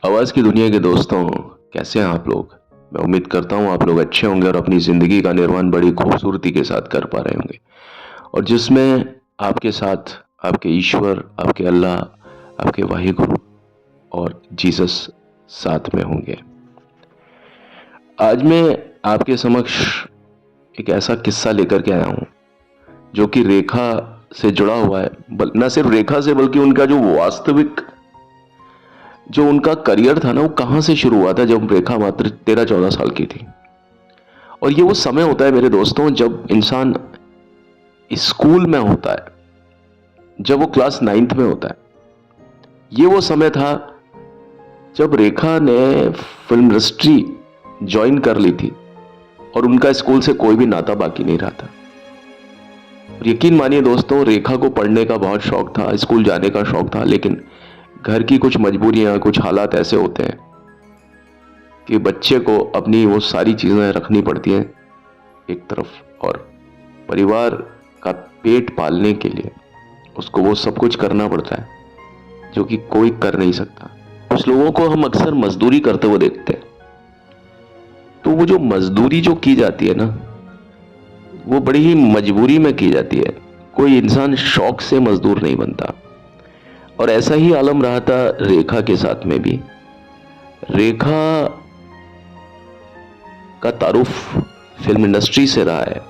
आवाज की दुनिया के दोस्तों, कैसे हैं आप लोग। मैं उम्मीद करता हूं आप लोग अच्छे होंगे और अपनी जिंदगी का निर्माण बड़ी खूबसूरती के साथ कर पा रहे होंगे, और जिसमें आपके साथ आपके ईश्वर, आपके अल्लाह, आपके वाहिगुरु और जीसस साथ में होंगे। आज मैं आपके समक्ष एक ऐसा किस्सा लेकर के आया हूं जो कि रेखा से जुड़ा हुआ है। न सिर्फ रेखा से, बल्कि उनका जो वास्तविक जो उनका करियर था ना, वो कहां से शुरू हुआ था जब रेखा मात्र 13-14 साल की थी। और ये वो समय होता है मेरे दोस्तों, जब इंसान स्कूल में होता है, जब वो क्लास 9th में होता है। ये वो समय था जब रेखा ने फिल्म इंडस्ट्री ज्वाइन कर ली थी और उनका स्कूल से कोई भी नाता बाकी नहीं रहा था। और यकीन मानिए दोस्तों, रेखा को पढ़ने का बहुत शौक था, स्कूल जाने का शौक था, लेकिन घर की कुछ मजबूरियां, कुछ हालात ऐसे होते हैं कि बच्चे को अपनी वो सारी चीजें रखनी पड़ती हैं एक तरफ, और परिवार का पेट पालने के लिए उसको वो सब कुछ करना पड़ता है जो कि कोई कर नहीं सकता। कुछ लोगों को हम अक्सर मजदूरी करते हुए देखते हैं, तो वो जो मजदूरी जो की जाती है ना, वो बड़ी ही मजबूरी में की जाती है। कोई इंसान शौक से मजदूर नहीं बनता। और ऐसा ही आलम रहा था रेखा के साथ में भी। रेखा का तारुफ फिल्म इंडस्ट्री से रहा है,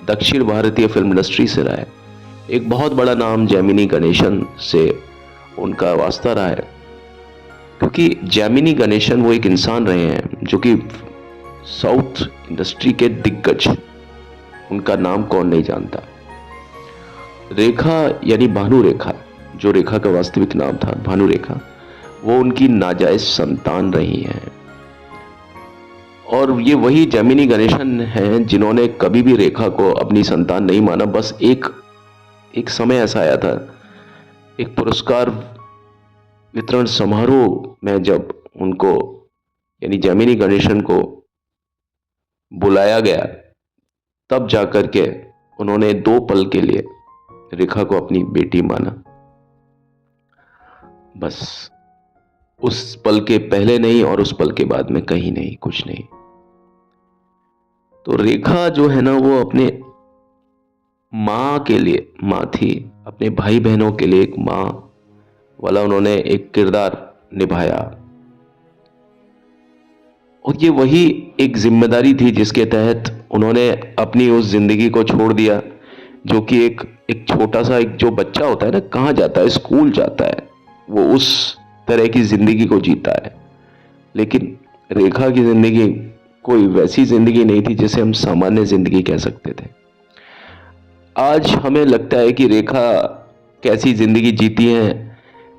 दक्षिण भारतीय फिल्म इंडस्ट्री से रहा है। एक बहुत बड़ा नाम जैमिनी गणेशन से उनका वास्ता रहा है, क्योंकि जैमिनी गणेशन वो एक इंसान रहे हैं जो कि साउथ इंडस्ट्री के दिग्गज, उनका नाम कौन नहीं जानता। रेखा यानी भानु रेखा, जो रेखा का वास्तविक नाम था भानु रेखा, वो उनकी नाजायज संतान रही हैं। और ये वही जैमिनी गणेशन हैं जिन्होंने कभी भी रेखा को अपनी संतान नहीं माना। बस एक समय ऐसा आया था, एक पुरस्कार वितरण समारोह में, जब उनको यानी जैमिनी गणेशन को बुलाया गया, तब जाकर के उन्होंने 2 पल के लिए रेखा को अपनी बेटी माना। बस उस पल के पहले नहीं और उस पल के बाद में कहीं नहीं, कुछ नहीं। तो रेखा जो है ना, वो अपने माँ के लिए माँ थी, अपने भाई बहनों के लिए एक माँ वाला उन्होंने एक किरदार निभाया। और ये वही एक जिम्मेदारी थी जिसके तहत उन्होंने अपनी उस जिंदगी को छोड़ दिया, जो कि एक छोटा सा एक जो बच्चा होता है ना, कहाँ जाता है, स्कूल जाता है, वो उस तरह की जिंदगी को जीता है। लेकिन रेखा की जिंदगी कोई वैसी जिंदगी नहीं थी जिसे हम सामान्य जिंदगी कह सकते थे। आज हमें लगता है कि रेखा कैसी जिंदगी जीती है,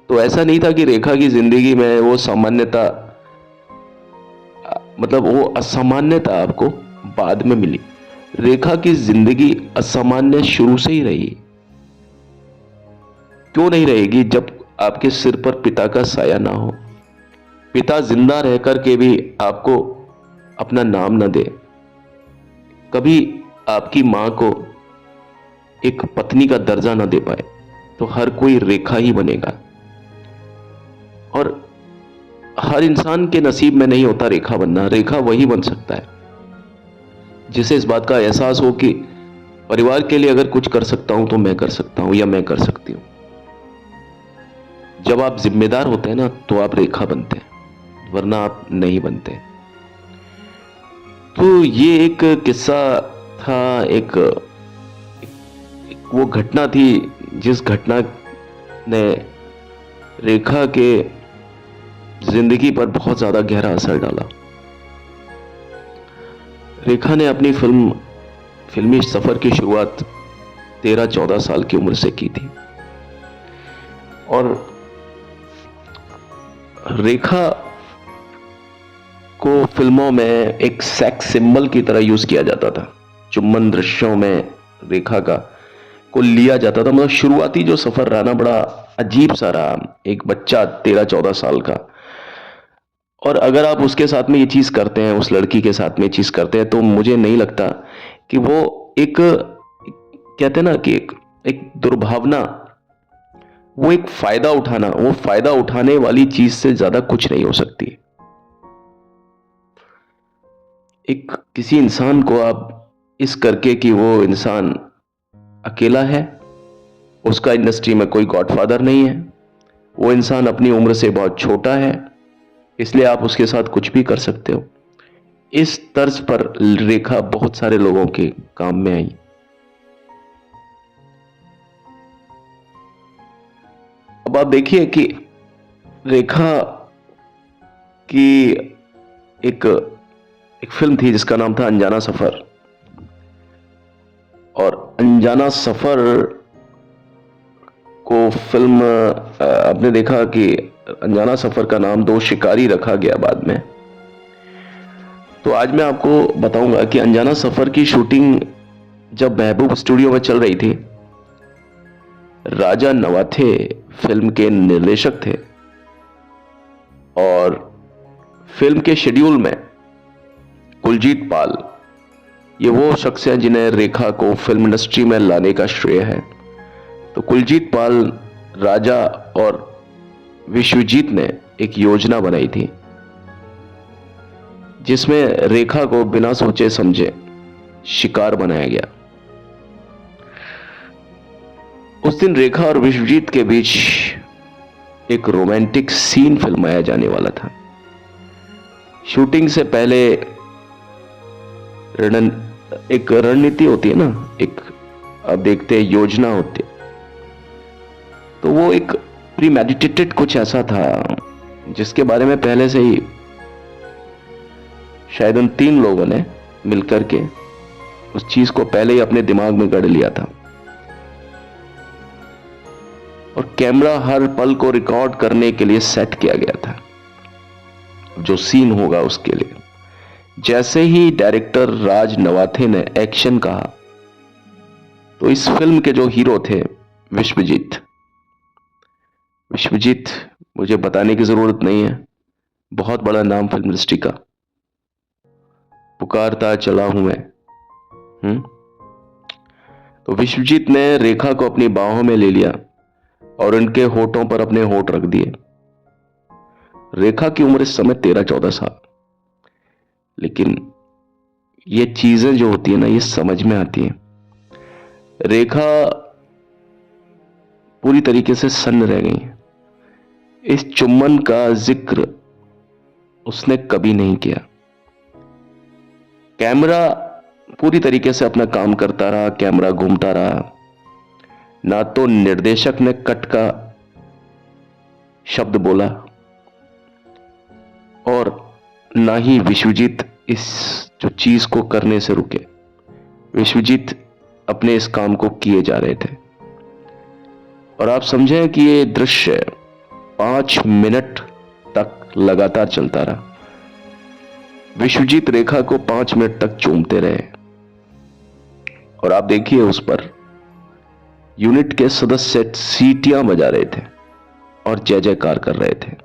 तो ऐसा नहीं था कि रेखा की जिंदगी में वो सामान्यता, मतलब वो असामान्यता आपको बाद में मिली। रेखा की जिंदगी असामान्य शुरू से ही रही। क्यों नहीं रहेगी जब आपके सिर पर पिता का साया ना हो, पिता जिंदा रह करके भी आपको अपना नाम न दे, कभी आपकी मां को एक पत्नी का दर्जा न दे पाए, तो हर कोई रेखा ही बनेगा। और हर इंसान के नसीब में नहीं होता रेखा बनना। रेखा वही बन सकता है जिसे इस बात का एहसास हो कि परिवार के लिए अगर कुछ कर सकता हूं तो मैं कर सकता हूं या मैं कर सकती हूं। जब आप जिम्मेदार होते हैं ना, तो आप रेखा बनते हैं, वरना आप नहीं बनते। तो ये एक किस्सा था, एक वो घटना थी जिस घटना ने रेखा के जिंदगी पर बहुत ज्यादा गहरा असर डाला। रेखा ने अपनी फिल्मी सफर की शुरुआत 13-14 साल की उम्र से की थी। और रेखा को फिल्मों में एक सेक्स सिंबल की तरह यूज किया जाता था। चुम्बन दृश्यों में रेखा का को लिया जाता था। मतलब शुरुआती जो सफर रहा ना, बड़ा अजीब सा रहा। एक बच्चा 13-14 साल का, और अगर आप उसके साथ में ये चीज करते हैं, उस लड़की के साथ में ये चीज करते हैं, तो मुझे नहीं लगता कि वो एक, कहते हैं ना कि एक दुर्भावना, वो एक फायदा उठाना, वो फायदा उठाने वाली चीज से ज्यादा कुछ नहीं हो सकती। एक किसी इंसान को आप इस करके कि वो इंसान अकेला है, उसका इंडस्ट्री में कोई गॉडफादर नहीं है, वो इंसान अपनी उम्र से बहुत छोटा है, इसलिए आप उसके साथ कुछ भी कर सकते हो, इस तर्ज पर रेखा बहुत सारे लोगों के काम में आई। अब आप देखिए कि रेखा की एक एक फिल्म थी जिसका नाम था अनजाना सफर, और अनजाना सफर को फिल्म आपने देखा कि अनजाना सफर का नाम दो शिकारी रखा गया बाद में। तो आज मैं आपको बताऊंगा कि अनजाना सफर की शूटिंग जब महबूब स्टूडियो में चल रही थी, राजा नवाथे फिल्म के निर्देशक थे, और फिल्म के शेड्यूल में कुलजीत पाल, ये वो शख्स हैं जिन्हें रेखा को फिल्म इंडस्ट्री में लाने का श्रेय है। तो कुलजीत पाल, राजा और विश्वजीत ने एक योजना बनाई थी जिसमें रेखा को बिना सोचे समझे शिकार बनाया गया। उस दिन रेखा और विश्वजीत के बीच एक रोमांटिक सीन फिल्माया जाने वाला था। शूटिंग से पहले एक रणनीति होती है ना, एक आप देखते हैं योजना होती है, तो वो एक प्रीमेडिटेटेड कुछ ऐसा था जिसके बारे में पहले से ही शायद उन तीन लोगों ने मिलकर के उस चीज को पहले ही अपने दिमाग में गढ़ लिया था, और कैमरा हर पल को रिकॉर्ड करने के लिए सेट किया गया था जो सीन होगा उसके लिए। जैसे ही डायरेक्टर राज नवाथे ने एक्शन कहा, तो इस फिल्म के जो हीरो थे विश्वजीत मुझे बताने की जरूरत नहीं है, बहुत बड़ा नाम फिल्म इंडस्ट्री का, पुकारता चला हूं मैं। तो विश्वजीत ने रेखा को अपनी बाहों में ले लिया और उनके होठों पर अपने होठ रख दिए। रेखा की उम्र इस समय 13-14 साल, लेकिन ये चीजें जो होती है ना, ये समझ में आती है। रेखा पूरी तरीके से सन्न रह गई। इस चुम्बन का जिक्र उसने कभी नहीं किया। कैमरा पूरी तरीके से अपना काम करता रहा, कैमरा घूमता रहा, ना तो निर्देशक ने कट का शब्द बोला और ना ही विश्वजीत इस जो चीज को करने से रुके। विश्वजीत अपने इस काम को किए जा रहे थे, और आप समझें कि ये दृश्य 5 मिनट तक लगातार चलता रहा। विश्वजीत रेखा को 5 मिनट तक चूमते रहे, और आप देखिए उस पर यूनिट के सदस्य सीटियां बजा रहे थे और जय जयकार कर रहे थे।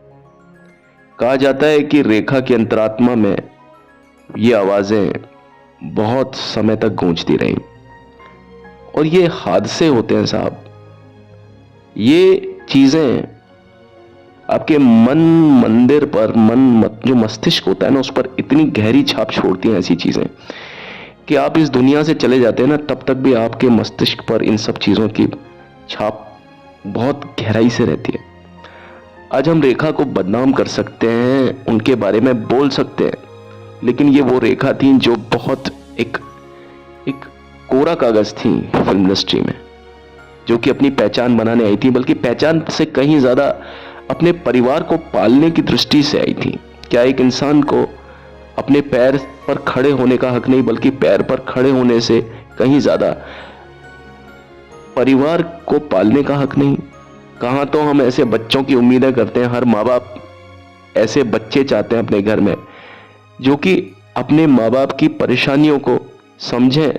कहा जाता है कि रेखा की अंतरात्मा में ये आवाजें बहुत समय तक गूंजती रहीं। और ये हादसे होते हैं साहब, ये चीजें आपके मन मंदिर पर, जो मस्तिष्क होता है ना, उस पर इतनी गहरी छाप छोड़ती हैं ऐसी चीजें कि आप इस दुनिया से चले जाते हैं ना, तब तक भी आपके मस्तिष्क पर इन सब चीजों की छाप बहुत गहराई से रहती है। आज हम रेखा को बदनाम कर सकते हैं, उनके बारे में बोल सकते हैं, लेकिन ये वो रेखा थी जो बहुत एक कोरा कागज थी फिल्म इंडस्ट्री में, जो कि अपनी पहचान बनाने आई थी, बल्कि पहचान से कहीं ज्यादा अपने परिवार को पालने की दृष्टि से आई थी। क्या एक इंसान को अपने पैर पर खड़े होने का हक नहीं, बल्कि पैर पर खड़े होने से कहीं ज्यादा परिवार को पालने का हक नहीं? कहां तो हम ऐसे बच्चों की उम्मीदें करते हैं, हर माँ बाप ऐसे बच्चे चाहते हैं अपने घर में जो कि अपने माँ बाप की परेशानियों को समझें,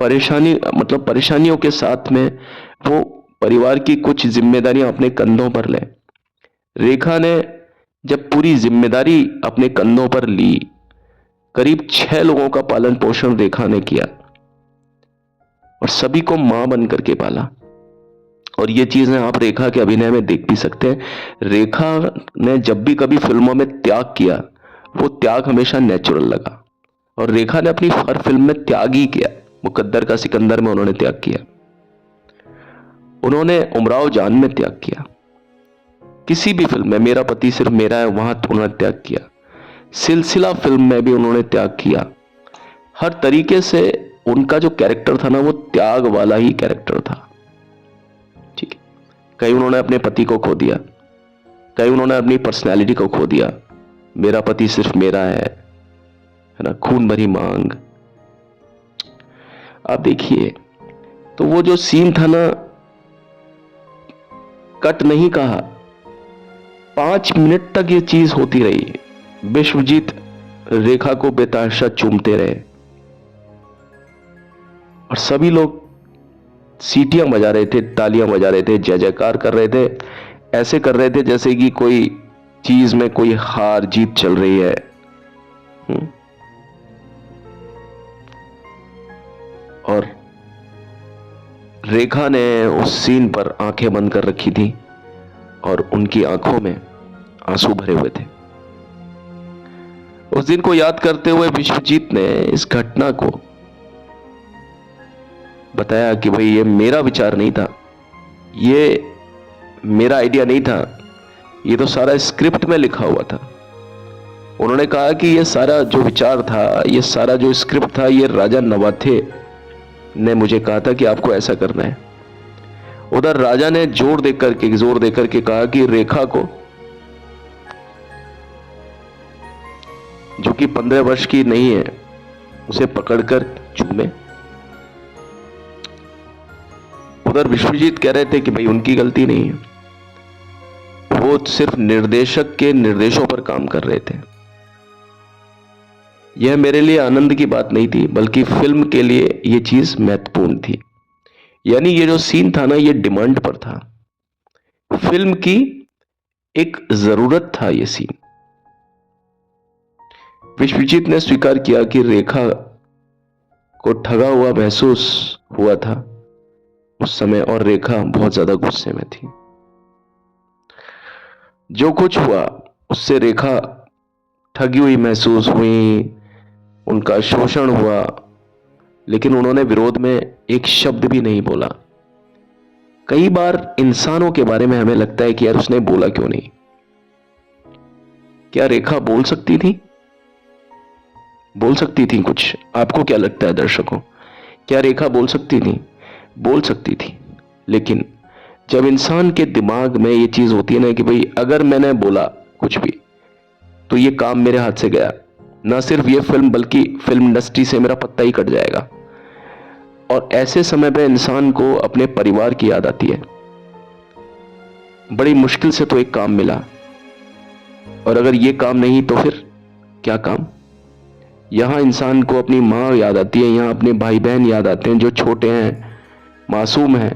परेशानियों के साथ में वो परिवार की कुछ जिम्मेदारियां अपने कंधों पर लें। रेखा ने जब पूरी जिम्मेदारी अपने कंधों पर ली, करीब 6 लोगों का पालन पोषण रेखा ने किया और सभी को मां बनकर के पाला। और ये चीजें आप रेखा के अभिनय में देख भी सकते हैं। रेखा ने जब भी कभी फिल्मों में त्याग किया, वो त्याग हमेशा नेचुरल लगा। और रेखा ने अपनी हर फिल्म में त्याग ही किया। मुकद्दर का सिकंदर में उन्होंने त्याग किया, उन्होंने उमराव जान में त्याग किया, किसी भी फिल्म में मेरा पति सिर्फ मेरा है वहां उन्होंने त्याग किया, सिलसिला फिल्म में भी उन्होंने त्याग किया। हर तरीके से उनका जो कैरेक्टर था ना, वो त्याग वाला ही कैरेक्टर था। ठीक है, कहीं उन्होंने अपने पति को खो दिया, कहीं उन्होंने अपनी पर्सनैलिटी को खो दिया। मेरा पति सिर्फ मेरा है ना, खून भरी मांग। आप देखिए, तो वो जो सीन था ना, कट नहीं कहा, 5 मिनट तक ये चीज होती रही। विश्वजीत रेखा को बेतहाशा चूमते रहे और सभी लोग सीटियां बजा रहे थे, तालियां बजा रहे थे, जय जयकार कर रहे थे। ऐसे कर रहे थे जैसे कि कोई चीज में कोई हार जीत चल रही है। और रेखा ने उस सीन पर आंखें बंद कर रखी थी और उनकी आंखों में आंसू भरे हुए थे। उस दिन को याद करते हुए विश्वजीत ने इस घटना को बताया कि भाई ये मेरा विचार नहीं था, ये मेरा आइडिया नहीं था, ये तो सारा स्क्रिप्ट में लिखा हुआ था। उन्होंने कहा कि ये सारा जो विचार था, ये सारा जो स्क्रिप्ट था, ये राजा नवाथे ने मुझे कहा था कि आपको ऐसा करना है। उधर राजा ने जोर देकर के कहा कि रेखा को, जो कि 15 वर्ष की नहीं है, उसे पकड़कर चूमे। उधर विश्वजीत कह रहे थे कि भाई उनकी गलती नहीं है, वो सिर्फ निर्देशक के निर्देशों पर काम कर रहे थे। यह मेरे लिए आनंद की बात नहीं थी, बल्कि फिल्म के लिए यह चीज महत्वपूर्ण थी। यानी ये जो सीन था ना, ये डिमांड पर था, फिल्म की एक जरूरत था ये सीन। विश्वजीत ने स्वीकार किया कि रेखा को ठगा हुआ महसूस हुआ था उस समय, और रेखा बहुत ज्यादा गुस्से में थी। जो कुछ हुआ उससे रेखा ठगी हुई महसूस हुई, उनका शोषण हुआ, लेकिन उन्होंने विरोध में एक शब्द भी नहीं बोला। कई बार इंसानों के बारे में हमें लगता है कि यार उसने बोला क्यों नहीं। क्या रेखा बोल सकती थी? बोल सकती थी कुछ? आपको क्या लगता है दर्शकों, क्या रेखा बोल सकती थी? बोल सकती थी, लेकिन जब इंसान के दिमाग में ये चीज होती है ना कि भाई अगर मैंने बोला कुछ भी तो ये काम मेरे हाथ से गया, ना सिर्फ ये फिल्म बल्कि फिल्म इंडस्ट्री से मेरा पत्ता ही कट जाएगा। और ऐसे समय पे इंसान को अपने परिवार की याद आती है। बड़ी मुश्किल से तो एक काम मिला, और अगर ये काम नहीं तो फिर क्या काम। यहां इंसान को अपनी मां याद आती है, यहां अपने भाई बहन याद आते हैं जो छोटे हैं, मासूम हैं।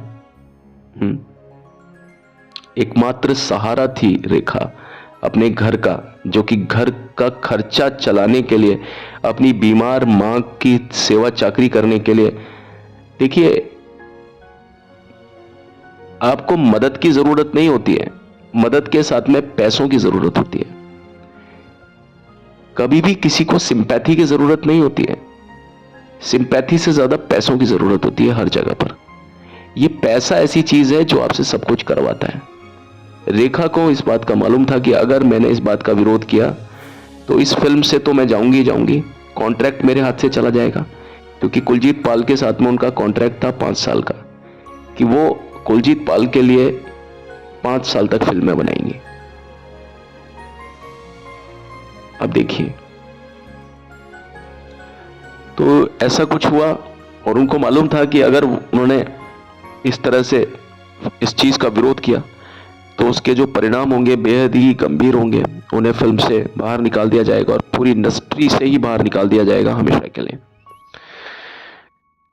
एकमात्र सहारा थी रेखा अपने घर का, जो कि घर का खर्चा चलाने के लिए, अपनी बीमार मां की सेवा चाकरी करने के लिए। देखिए, आपको मदद की जरूरत नहीं होती है, मदद के साथ में पैसों की जरूरत होती है। कभी भी किसी को सिंपैथी की जरूरत नहीं होती है, सिंपैथी से ज्यादा पैसों की जरूरत होती है हर जगह पर। यह पैसा ऐसी चीज है जो आपसे सब कुछ करवाता है। रेखा को इस बात का मालूम था कि अगर मैंने इस बात का विरोध किया तो इस फिल्म से तो मैं जाऊंगी ही जाऊंगी, कॉन्ट्रैक्ट मेरे हाथ से चला जाएगा। क्योंकि कुलजीत पाल के साथ में उनका कॉन्ट्रैक्ट था 5 साल का, कि वो कुलजीत पाल के लिए 5 साल तक फिल्में बनाएंगे। अब देखिए, तो ऐसा कुछ हुआ और उनको मालूम था कि अगर उन्होंने इस तरह से इस चीज का विरोध किया तो उसके जो परिणाम होंगे बेहद ही गंभीर होंगे। उन्हें फिल्म से बाहर निकाल दिया जाएगा और पूरी इंडस्ट्री से ही बाहर निकाल दिया जाएगा हमेशा के लिए।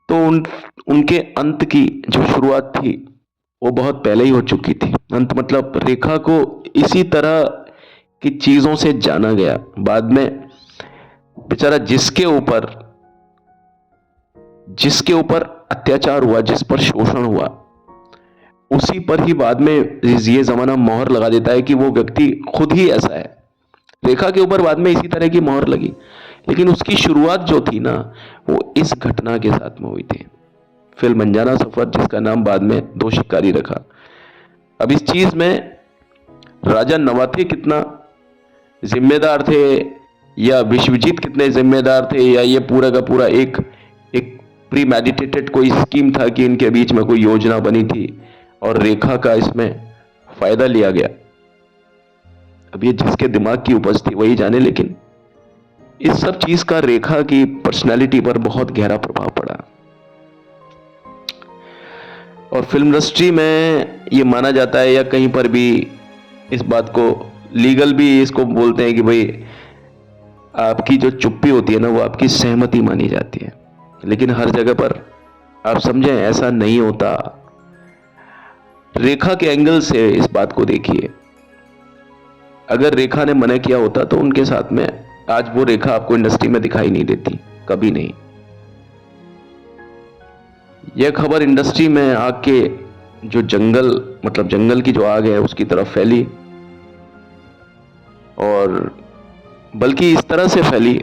तो उनके अंत की जो शुरुआत थी वो बहुत पहले ही हो चुकी थी। अंत मतलब रेखा को इसी तरह की चीजों से जाना गया। बाद में बेचारा जिसके ऊपर अत्याचार हुआ, जिस पर शोषण हुआ, उसी पर ही बाद में ये जमाना मोहर लगा देता है कि वो व्यक्ति खुद ही ऐसा है। रेखा के ऊपर बाद में इसी तरह की मोहर लगी, लेकिन उसकी शुरुआत जो थी ना, वो इस घटना के साथ में हुई थी। फिल्म अनजाना सफर, जिसका नाम बाद में दो शिकारी रखा। अब इस चीज में राजा नवाथे कितना जिम्मेदार थे, या विश्वजीत कितने जिम्मेदार थे, या ये पूरा का पूरा एक एक प्री मेडिटेटेड कोई स्कीम था कि इनके बीच में कोई योजना बनी थी और रेखा का इसमें फायदा लिया गया, अब ये जिसके दिमाग की उपज थी वही जाने। लेकिन इस सब चीज का रेखा की पर्सनैलिटी पर बहुत गहरा प्रभाव पड़ा। और फिल्म इंडस्ट्री में ये माना जाता है, या कहीं पर भी इस बात को लीगल भी इसको बोलते हैं कि भाई आपकी जो चुप्पी होती है ना, वो आपकी सहमति मानी जाती है। लेकिन हर जगह पर आप समझें ऐसा नहीं होता। रेखा के एंगल से इस बात को देखिए, अगर रेखा ने मना किया होता तो उनके साथ में आज वो रेखा आपको इंडस्ट्री में दिखाई नहीं देती, कभी नहीं। यह खबर इंडस्ट्री में आग के जो जंगल, मतलब जंगल की जो आग है उसकी तरफ फैली, और बल्कि इस तरह से फैली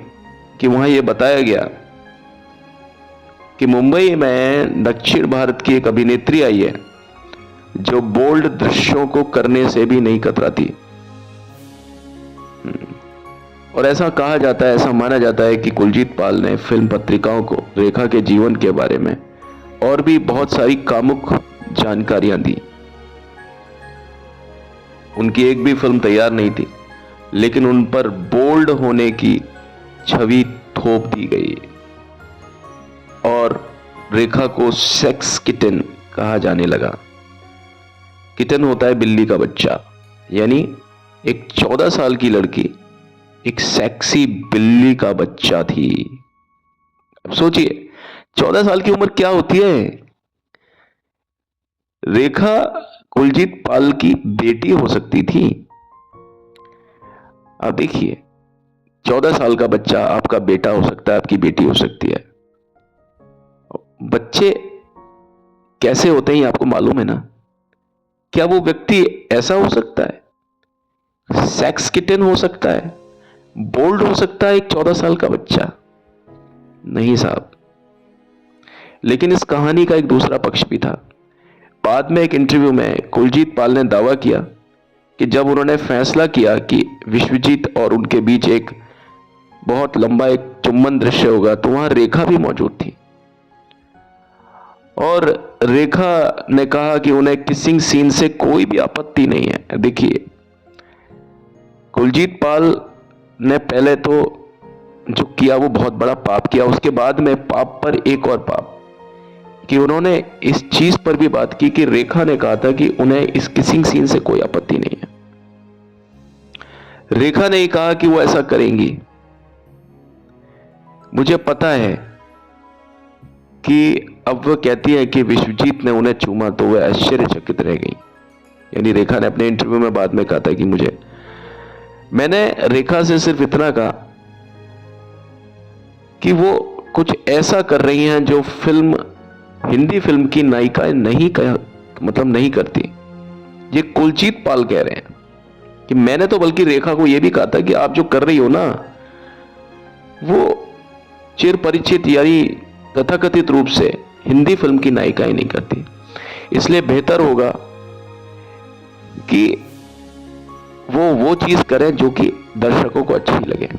कि वहां यह बताया गया कि मुंबई में दक्षिण भारत की एक अभिनेत्री आई है जो बोल्ड दृश्यों को करने से भी नहीं कतराती। और ऐसा कहा जाता है, ऐसा माना जाता है कि कुलजीत पाल ने फिल्म पत्रिकाओं को रेखा के जीवन के बारे में और भी बहुत सारी कामुक जानकारियां दी। उनकी एक भी फिल्म तैयार नहीं थी, लेकिन उन पर बोल्ड होने की छवि थोप दी गई और रेखा को सेक्स किटन कहा जाने लगा। किटन होता है बिल्ली का बच्चा, यानी एक 14 साल की लड़की एक सेक्सी बिल्ली का बच्चा थी। अब सोचिए 14 साल की उम्र क्या होती है। रेखा कुलजीत पाल की बेटी हो सकती थी। अब देखिए 14 साल का बच्चा आपका बेटा हो सकता है, आपकी बेटी हो सकती है। बच्चे कैसे होते हैं आपको मालूम है ना। क्या वो व्यक्ति ऐसा हो सकता है, सेक्स किटन हो सकता है, बोल्ड हो सकता है एक 14 साल का बच्चा? नहीं साहब। लेकिन इस कहानी का एक दूसरा पक्ष भी था। बाद में एक इंटरव्यू में कुलजीत पाल ने दावा किया कि जब उन्होंने फैसला किया कि विश्वजीत और उनके बीच एक बहुत लंबा एक चुम्बन दृश्य होगा, तो वहां रेखा भी मौजूद थी। और रेखा ने कहा कि उन्हें किसिंग सीन से कोई भी आपत्ति नहीं है। देखिए कुलजीत पाल ने पहले तो जो किया वो बहुत बड़ा पाप किया, उसके बाद में पाप पर एक और पाप कि उन्होंने इस चीज पर भी बात की कि रेखा ने कहा था कि उन्हें इस किसिंग सीन से कोई आपत्ति नहीं है। रेखा ने कहा कि वो ऐसा करेंगी। मुझे पता है कि अब वह कहती है कि विश्वजीत ने उन्हें चूमा तो वह आश्चर्यचकित रह गई। यानी रेखा ने अपने इंटरव्यू में बाद में कहा था कि मैंने रेखा से सिर्फ इतना कहा कि वो कुछ ऐसा कर रही हैं जो हिंदी फिल्म की नायिकाएं नहीं करती। ये कुलजीत पाल कह रहे हैं कि मैंने तो बल्कि रेखा को यह भी कहा था कि आप जो कर रही हो ना, वो चिर परिचित यानी तथाकथित रूप से हिंदी फिल्म की नायिकाएं नहीं करती। इसलिए बेहतर होगा कि वो चीज करें जो कि दर्शकों को अच्छी लगे।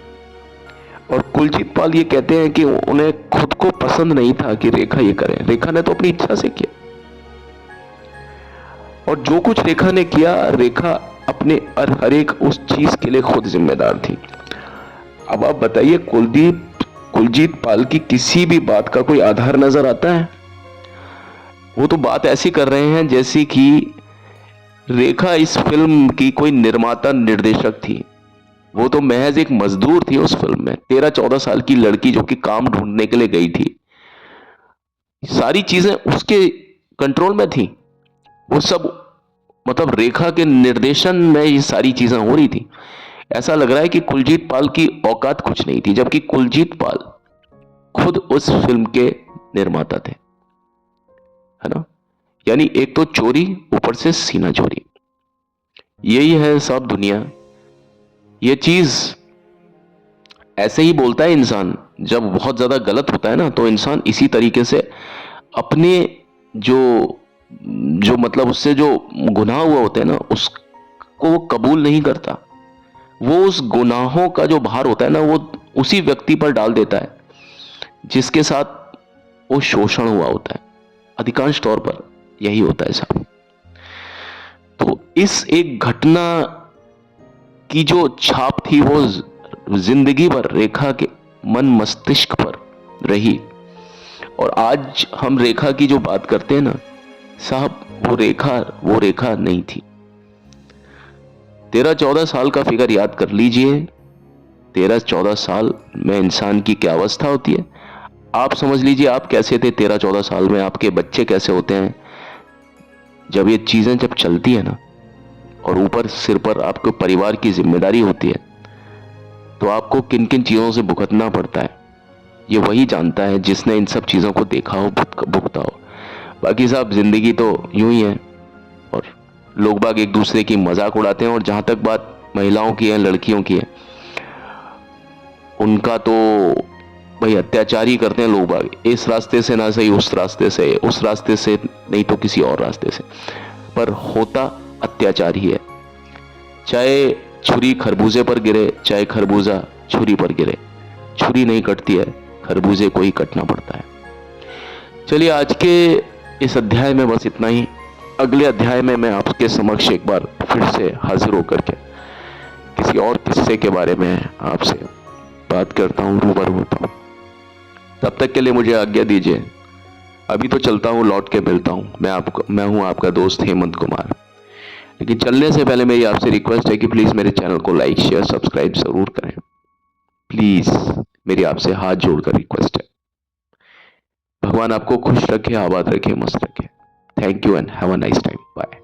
और कुलजीत पाल ये कहते हैं कि उन्हें खुद को पसंद नहीं था कि रेखा ये करे। रेखा ने तो अपनी इच्छा से किया, और जो कुछ रेखा ने किया, रेखा अपने हर एक उस चीज के लिए खुद जिम्मेदार थी। अब आप बताइए कुलजीत पाल की किसी भी बात का कोई आधार नजर आता है? वो तो बात ऐसी कर रहे हैं जैसी कि रेखा इस फिल्म की कोई निर्माता निर्देशक थी। वो तो महज एक मजदूर थी उस फिल्म में। 13-14 साल की लड़की जो कि काम ढूंढने के लिए गई थी। सारी चीजें उसके कंट्रोल में थी। वो सब मतलब रेखा के निर्देशन में ये सारी चीजें हो रही थी। ऐसा लग रहा है कि कुलजीत पाल की औकात कुछ नहीं थी, जबकि कुलजीत पाल खुद उस फिल्म के निर्माता थे, है ना। यानी एक तो चोरी, ऊपर से सीना चोरी। यही है सब दुनिया। ये चीज ऐसे ही बोलता है इंसान, जब बहुत ज्यादा गलत होता है ना तो इंसान इसी तरीके से अपने जो जो मतलब उससे जो गुनाह हुआ होता है ना उसको वो कबूल नहीं करता। वो उस गुनाहों का जो भार होता है ना वो उसी व्यक्ति पर डाल देता है जिसके साथ वो शोषण हुआ होता है। अधिकांश तौर पर यही होता है साहब। तो इस एक घटना की जो छाप थी वो जिंदगी भर रेखा के मन मस्तिष्क पर रही। और आज हम रेखा की जो बात करते हैं ना साहब, वो रेखा नहीं थी। 13-14 साल का फिगर याद कर लीजिए। 13-14 साल में इंसान की क्या अवस्था होती है, आप समझ लीजिए आप कैसे थे 13-14 साल में, आपके बच्चे कैसे होते हैं जब ये चीजें जब चलती है ना। और ऊपर सिर पर आपके परिवार की जिम्मेदारी होती है, तो आपको किन किन चीजों से भुगतना पड़ता है ये वही जानता है जिसने इन सब चीजों को देखा हो, भुगता हो। बाकी साहब जिंदगी तो यूं ही है। और लोग बाग एक दूसरे की मजाक उड़ाते हैं। और जहां तक बात महिलाओं की है, लड़कियों की है, उनका तो भाई अत्याचार ही करते हैं लोग बाग। इस रास्ते से ना सही उस रास्ते से नहीं तो किसी और रास्ते से, पर होता अत्याचार ही है। चाहे छुरी खरबूजे पर गिरे, चाहे खरबूजा छुरी पर गिरे, छुरी नहीं कटती है, खरबूजे को ही कटना पड़ता है। चलिए आज के इस अध्याय में बस इतना ही। अगले अध्याय में मैं आपके समक्ष एक बार फिर से हाजिर होकर के किसी और किस्से के बारे में आपसे बात करता हूँ, रूबरू होता हूँ। तब तक के लिए मुझे आज्ञा दीजिए। अभी तो चलता हूँ, लौट के मिलता हूँ। मैं हूँ आपका दोस्त हेमंत कुमार। लेकिन चलने से पहले मेरी आपसे रिक्वेस्ट है कि प्लीज मेरे चैनल को लाइक शेयर सब्सक्राइब जरूर करें। प्लीज मेरी आपसे हाथ जोड़कर रिक्वेस्ट है। भगवान आपको खुश रखे, आबाद रखे, मस्त रखे। Thank you and have a nice time. Bye.